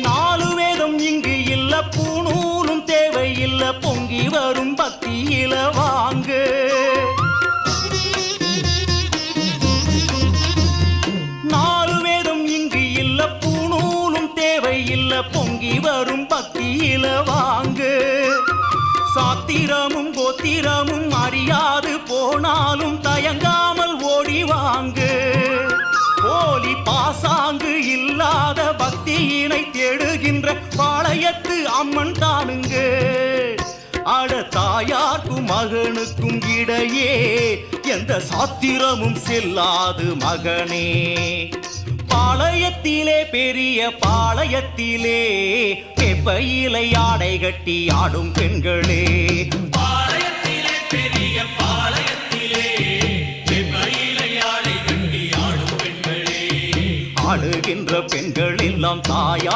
நாலு வேதம் இங்கு இல்ல, பூணூலும் தேவையில்ல, பொங்கி வரும் பக்தியில வாங்கு. நாலு வேதம் இங்கு இல்ல, பூணூலும் தேவையில்ல, பொங்கி வரும் பக்தியில வாங்கு. சாத்திரமும் கோத்திரமும் அறியாது போனாலும் தயங்காமல் ஓடி வாங்கு. போலி பாசாங்கு இல்லாத பக்தியினை தேடுகின்ற பாளையத்து அம்மன் தானுங்க. அட தாயார்க்கும் மகனுக்கும் இடையே எந்த சாத்திரமும் செல்லாது மகனே. பாளையத்திலே பெரிய பாளையத்திலே வெப்பையிலை ஆடை கட்டி ஆடும் பெண்களே. பாளையத்திலே பெரிய பாளையத்திலே வெப்பையிலை ஆடை கட்டி ஆடும் பெண்களே. ஆடுகின்ற பெண்கள் எல்லாம் தாயா